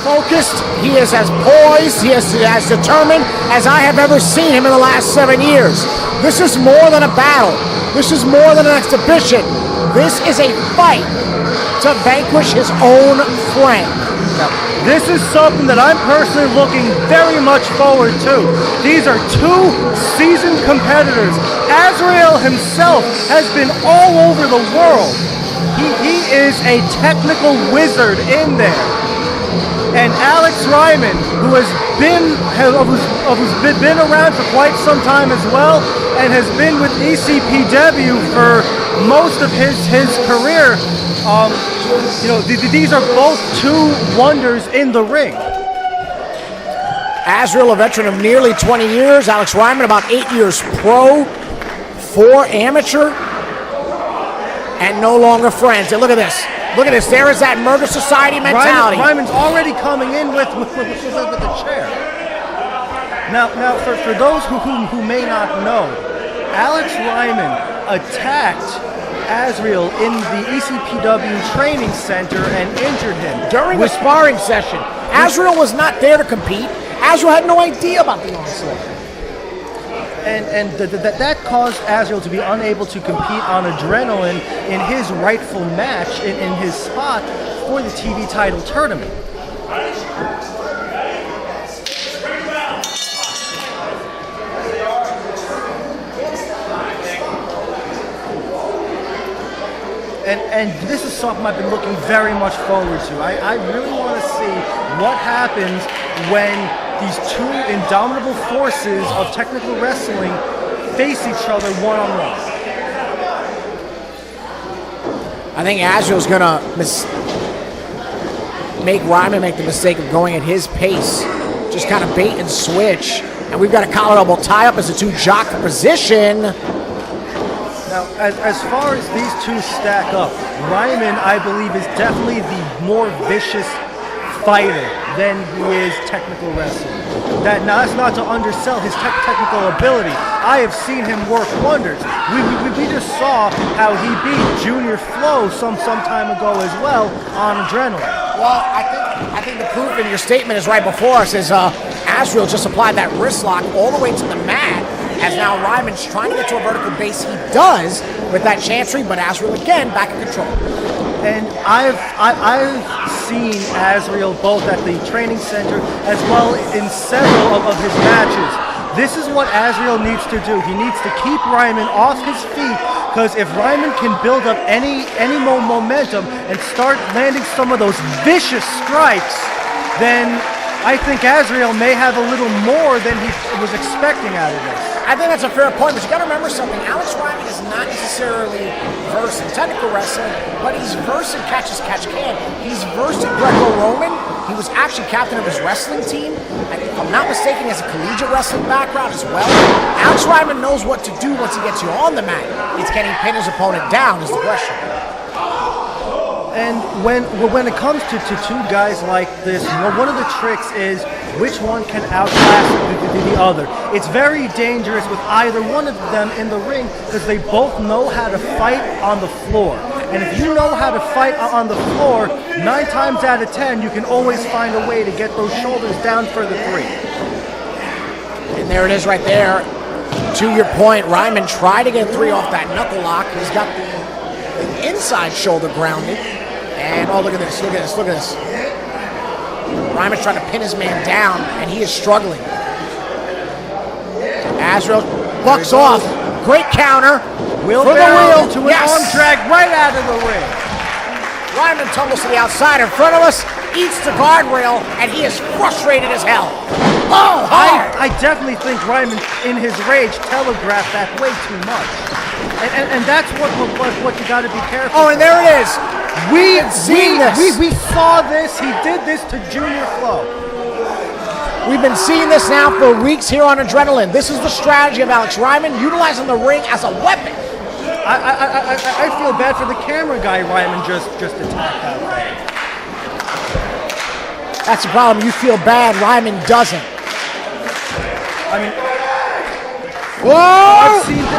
Focused, he is as poised, he is as determined as I have ever seen him in the last 7 years. This is more than a battle. This is more than an exhibition. This is a fight to vanquish his own friend. This is something that I'm personally looking very much forward to. These are two seasoned competitors. Azrieal himself has been all over the world. He is a technical wizard in there. And Alex Reiman, who has been around for quite some time as well, and has been with ECPW for most of his career. These are both two wonders in the ring. Azrieal, a veteran of nearly 20 years. Alex Reiman, about 8 years pro, 4 amateur, and no longer friends. And look at this. Look at this. There is that murder society mentality. Reiman's already coming in with the chair. Now, for those who may not know, Alex Reiman attacked Azrieal in the ECPW training center and injured him during the sparring session. Azrieal was not there to compete. Azrieal had no idea about the onslaught. And that caused Azrieal to be unable to compete on adrenaline in his rightful match in his spot for the TV title tournament. And this is something I've been looking very much forward to. I really want to see what happens when these two indomitable forces of technical wrestling face each other one-on-one. I think Azriel's going to make Reiman make the mistake of going at his pace. Just kind of bait and switch. And we've got a collar elbow tie-up as the two jock for position. Now, as far as these two stack up, Reiman, I believe, is definitely the more vicious fighter than he is technical wrestling. That's not to undersell his technical ability. I have seen him work wonders. We just saw how he beat Junior Flo some time ago as well on adrenaline. Well, I think the proof in your statement is right before us. Is Azrieal just applied that wrist lock all the way to the mat, as now Reiman's trying to get to a vertical base. He does with that chancery, but Azrieal again back in control. And I've seen Azrieal both at the training center as well in several of his matches. This is what Azrieal needs to do. He needs to keep Reiman off his feet, because if Reiman can build up any more momentum and start landing some of those vicious strikes, then I think Azrieal may have a little more than he was expecting out of this. I think that's a fair point, but you got to remember something. Alex Reiman is not necessarily versed in technical wrestling, but he's versed in catch-as-catch-can. He's versed in Greco-Roman. He was actually captain of his wrestling team. And if I'm not mistaken, he has a collegiate wrestling background as well. Alex Reiman knows what to do once he gets you on the mat. It's can he pin his opponent down is the question. And when it comes to two guys like this, one of the tricks is which one can outclass the other. It's very dangerous with either one of them in the ring, because they both know how to fight on the floor. And if you know how to fight on the floor, 9 times out of 10, you can always find a way to get those shoulders down for the 3. And there it is right there. To your point, Reiman tried to get 3 off that knuckle lock. He's got the inside shoulder grounded. And oh, look at this, look at this, look at this. Reiman's trying to pin his man down, and he is struggling. Azrieal bucks off. Great counter. Wheelbarrow to an arm drag right out of the ring. Reiman tumbles to the outside in front of us, eats the guardrail, and he is frustrated as hell. Oh, hard! I definitely think Reiman, in his rage, telegraphed that way too much. And that's what you got to be careful. Oh, and there it is. We saw this. He did this to Junior Flow. We've been seeing this now for weeks here on Adrenaline. This is the strategy of Alex Reiman, utilizing the ring as a weapon. I feel bad for the camera guy. Reiman just attacked that way. That's the problem. You feel bad. Reiman doesn't. I mean, whoa! I've seen the,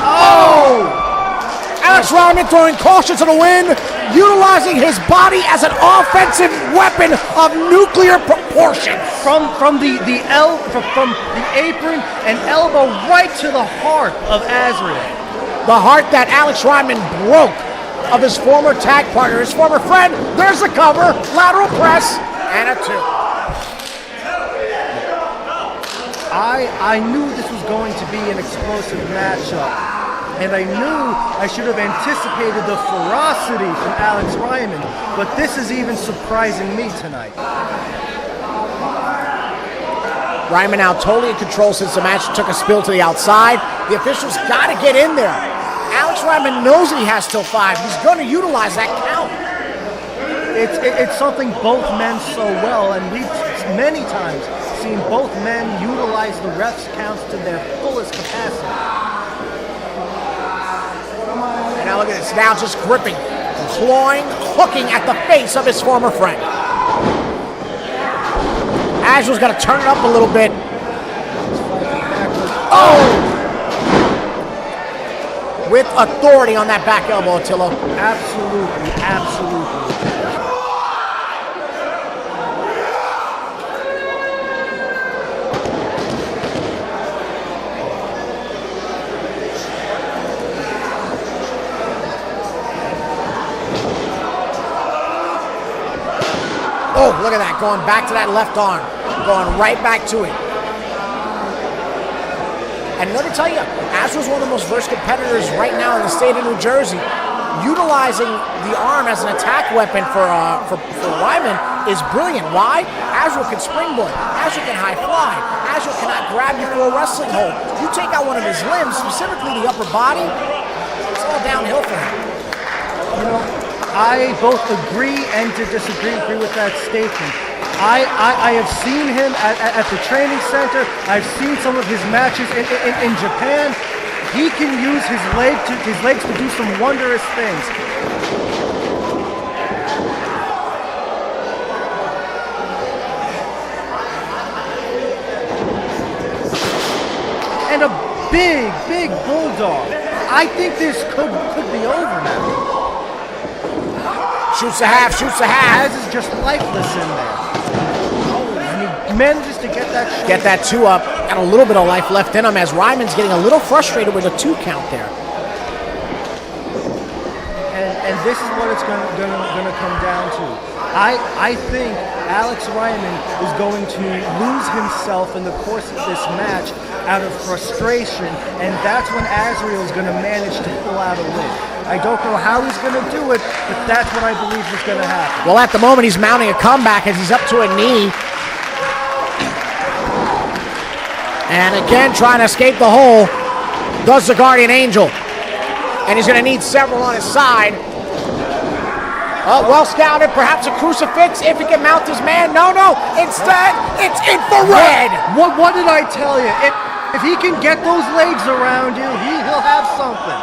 Alex Reiman throwing caution to the wind, utilizing his body as an offensive weapon of nuclear proportions. From the apron and elbow right to the heart of Azrieal. The heart that Alex Reiman broke of his former tag partner, his former friend. There's the cover, lateral press, and a 2. I knew this was going to be an explosive matchup, and I knew I should have anticipated the ferocity from Alex Reiman, but this is even surprising me tonight. Reiman now totally in control since the match took a spill to the outside. The officials got to get in there. Alex Reiman knows that he has till 5. He's going to utilize that count. It's something both men so well, and we've many times seen both men utilize the refs' counts to their fullest capacity. And now look at this, now just gripping, clawing, hooking at the face of his former friend. Azriel's got to turn it up a little bit. Oh! With authority on that back elbow, Attila. Absolutely, absolutely. Oh, look at that, going back to that left arm. Going right back to it. And let me tell you, Azrieal's one of the most versatile competitors right now in the state of New Jersey. Utilizing the arm as an attack weapon for Reiman is brilliant. Why? Azrieal can springboard. Azrieal can high fly. Azrieal cannot grab you for a wrestling hold. You take out one of his limbs, specifically the upper body, it's all downhill for him. You know, I both agree and to disagree with that statement. I have seen him at the training center. I've seen some of his matches in Japan. He can use his legs to do some wondrous things. And a big bulldog. I think this could be over now. Shoots a half, shoots a half. Az is just lifeless in there. And he manages to get that shot. Get that 2 up. Got a little bit of life left in him as Reiman's getting a little frustrated with a 2 count there. And this is what it's gonna come down to. I think Alex Reiman is going to lose himself in the course of this match out of frustration, and that's when Azrieal is going to manage to pull out a win. I don't know how he's going to do it, but that's what I believe is going to happen. Well, at the moment, he's mounting a comeback as he's up to a knee. And again, trying to escape the hole, does the Guardian Angel. And he's going to need several on his side. Oh, well scouted, perhaps a crucifix if he can mount his man. No, instead, it's infrared. What did I tell you? If he can get those legs around you, he'll have something.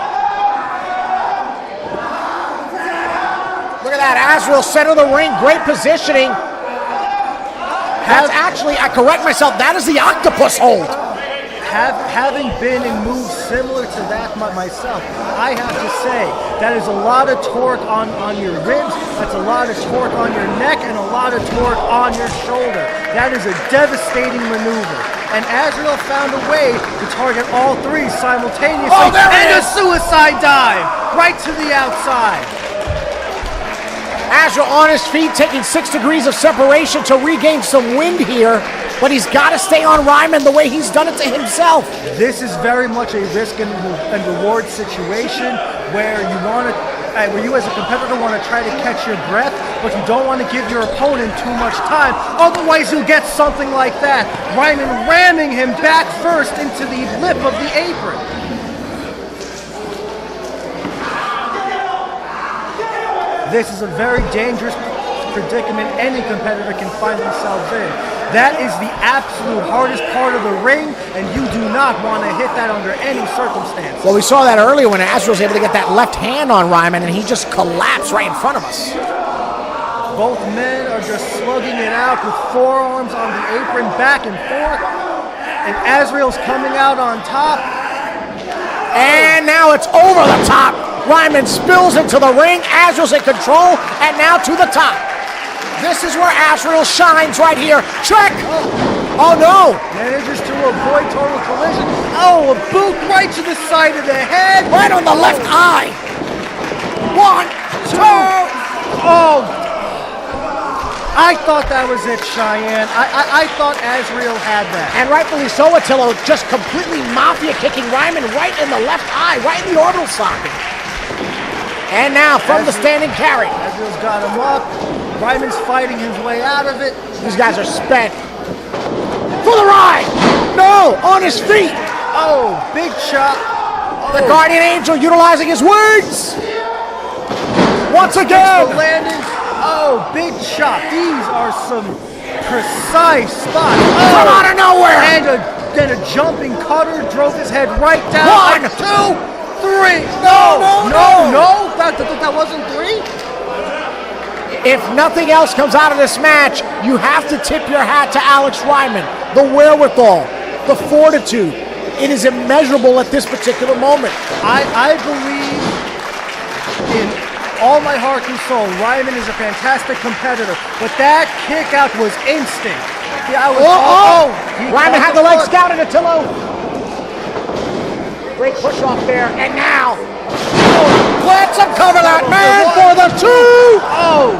Look at that, Azrieal, center of the ring, great positioning. That's actually, I correct myself, that is the octopus hold. Having been in moves similar to that myself, I have to say, that is a lot of torque on your ribs, that's a lot of torque on your neck, and a lot of torque on your shoulder. That is a devastating maneuver. And Azrieal found a way to target all 3 simultaneously. Oh, there and it a is. suicide dive right to the outside. Azrieal on his feet, taking 6 degrees of separation to regain some wind here. but he's got to stay on Reiman the way he's done it to himself. This is very much a risk and reward situation where you as a competitor want to try to catch your breath, but you don't want to give your opponent too much time. Otherwise, you'll get something like that. Reiman ramming him back first into the lip of the apron. This is a very dangerous predicament any competitor can find themselves in. That is the absolute hardest part of the ring, and you do not want to hit that under any circumstance. Well, we saw that earlier when Azrieal was able to get that left hand on Reiman, and he just collapsed right in front of us. Both men are just slugging it out with forearms on the apron, back and forth, and Azriel's coming out on top. And now it's over the top. Reiman spills into the ring. Azriel's in control, and now to the top. This is where Azrieal shines right here. Check! Oh no! Manages to avoid total collision. Oh, a boot right to the side of the head. Right on the left eye. 1, 2. Oh! I thought that was it, Cheyenne. I thought Azrieal had that. And rightfully so, Attilo, just completely mafia kicking Reiman right in the left eye, right in the orbital socket. And now from the standing carry. Azriel's got him up. Reiman's fighting his way out of it. These guys are spent. For the ride! No! On his feet! Oh, big chop. The Guardian Angel utilizing his wings! Once again! Landing. Oh, big chop. These are some precise spots. From out of nowhere! And then a jumping cutter drove his head right down. 1, 2, 3. No! That wasn't 3? If nothing else comes out of this match, you have to tip your hat to Alex Reiman. The wherewithal, the fortitude. It is immeasurable at this particular moment. I believe in all my heart and soul, Reiman is a fantastic competitor, but that kick out was instinct. Yeah, Reiman had the leg scouted, Attilo. Great push off there, and now, let's uncover that man for the 2! Oh!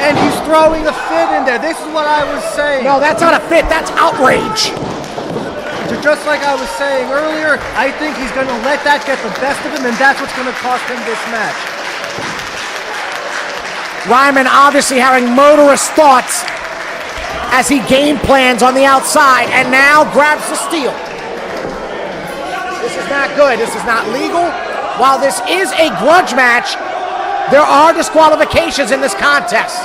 And he's throwing a fit in there. This is what I was saying. No, that's not a fit, that's outrage. Just like I was saying earlier, I think he's going to let that get the best of him, and that's what's going to cost him this match. Reiman obviously having murderous thoughts as he game plans on the outside, and now grabs the steel. This is not good. This is not legal. While this is a grudge match, there are disqualifications in this contest.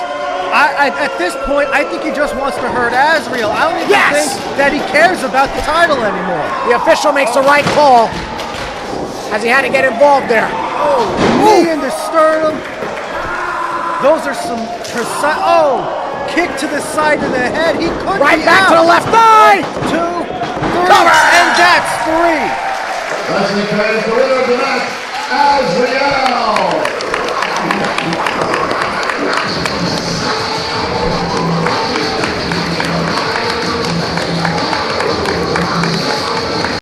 At this point, I think he just wants to hurt Azrieal. I don't even think that he cares about the title anymore. The official makes the right call as he had to get involved there. Oh, knee in the sternum. Those are some precise. Oh, kick to the side of the head. He could right be back out. to the left thigh. 1, 2, 3, Cover. and that's 3. Wrestling fans, the winner of the match, Azrieal.